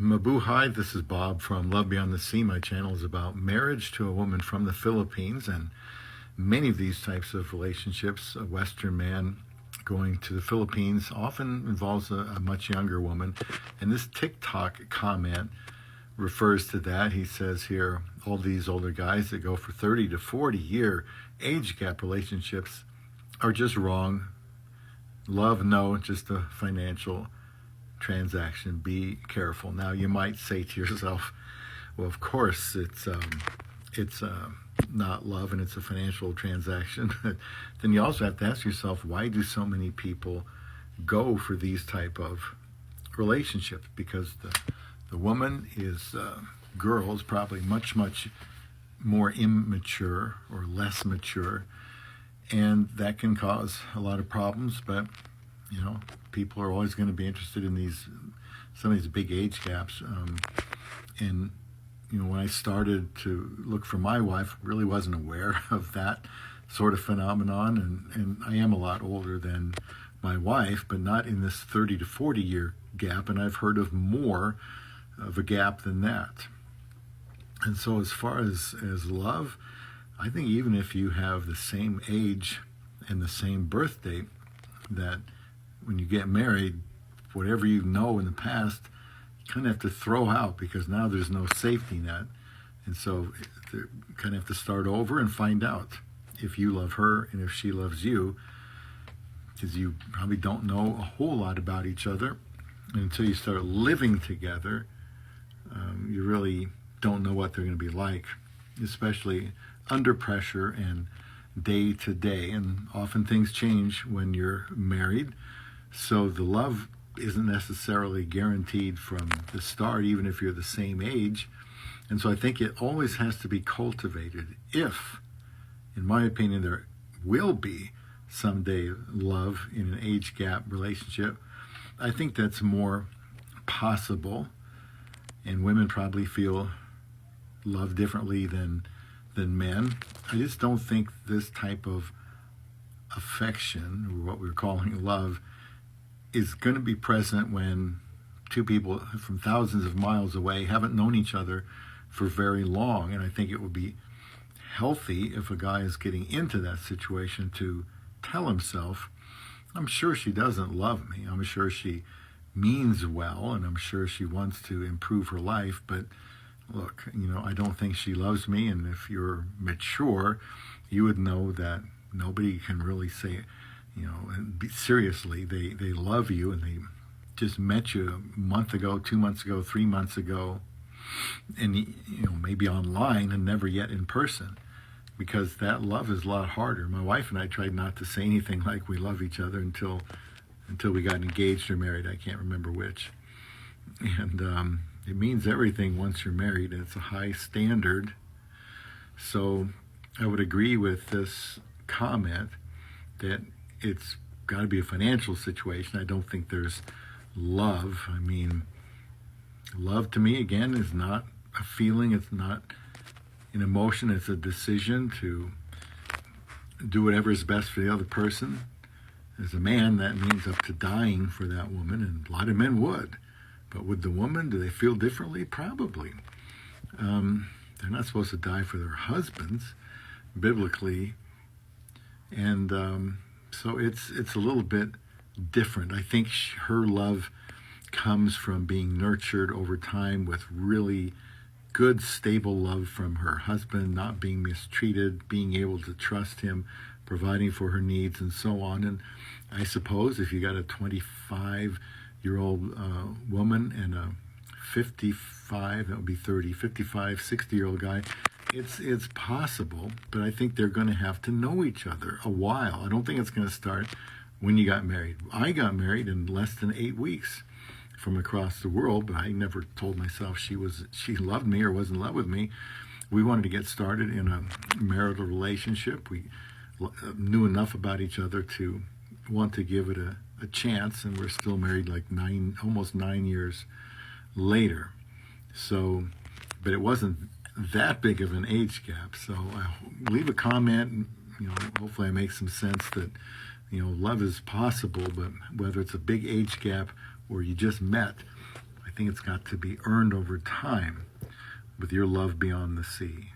Mabuhay, this is Bob from Love Beyond the Sea. My channel is about marriage to a woman from the Philippines, and many of these types of relationships, a Western man going to the Philippines, often involves a much younger woman. And this TikTok comment refers to that. He says here, all these older guys that go for 30 to 40 year age gap relationships are just wrong. Love, no, just a financial transaction. Be careful. Now you might say to yourself, well, of course it's not love and it's a financial transaction. Then you also have to ask yourself, why do so many people go for these type of relationships? Because the woman is girl is probably much more immature or less mature, and that can cause a lot of problems. But people are always going to be interested in some of these big age gaps. And when I started to look for my wife, really wasn't aware of that sort of phenomenon. And I am a lot older than my wife, but not in this 30 to 40 year gap. And I've heard of more of a gap than that. And so as far as love, I think even if you have the same age and the same birth date, that when you get married, whatever you know in the past, you kind of have to throw out, because now there's no safety net. And so you kind of have to start over and find out if you love her and if she loves you, because you probably don't know a whole lot about each other. And until you start living together, you really don't know what they're going to be like, especially under pressure and day to day. And often things change when you're married. So the love isn't necessarily guaranteed from the start, even if you're the same age. And so I think it always has to be cultivated. If, in my opinion, there will be someday love in an age gap relationship, I think that's more possible. And women probably feel love differently than men. I just don't think this type of affection, or what we're calling love, is going to be present when two people from thousands of miles away haven't known each other for very long. And I think it would be healthy if a guy is getting into that situation to tell himself, I'm sure she doesn't love me. I'm sure she means well, and I'm sure she wants to improve her life, but look, I don't think she loves me. And if you're mature, you would know that nobody can really say, seriously, they love you, and they just met you a month ago, 2 months ago, 3 months ago, and maybe online and never yet in person, because that love is a lot harder. My wife and I tried not to say anything like we love each other until we got engaged or married. I can't remember which. And it means everything once you're married, and it's a high standard. So I would agree with this comment that it's got to be a financial situation. I don't think there's love. I mean, love to me, again, is not a feeling. It's not an emotion. It's a decision to do whatever is best for the other person. As a man, that means up to dying for that woman, and a lot of men would. But with the woman, do they feel differently? Probably. They're not supposed to die for their husbands, biblically. And so it's a little bit different. I think her love comes from being nurtured over time with really good, stable love from her husband, not being mistreated, being able to trust him, providing for her needs, and so on. And I suppose if you got a 25-year-old woman and a 55, that would be 30, 55, 60-year-old guy, it's possible, but I think they're going to have to know each other a while. I don't think it's going to start when you got married. I got married in less than 8 weeks from across the world, but I never told myself she loved me or was in love with me. We wanted to get started in a marital relationship. We knew enough about each other to want to give it a chance, and we're still married like almost 9 years later. So, but it wasn't that big of an age gap. So I leave a comment, and hopefully I make some sense that love is possible, but whether it's a big age gap or you just met, I I think it's got to be earned over time with your love beyond the sea.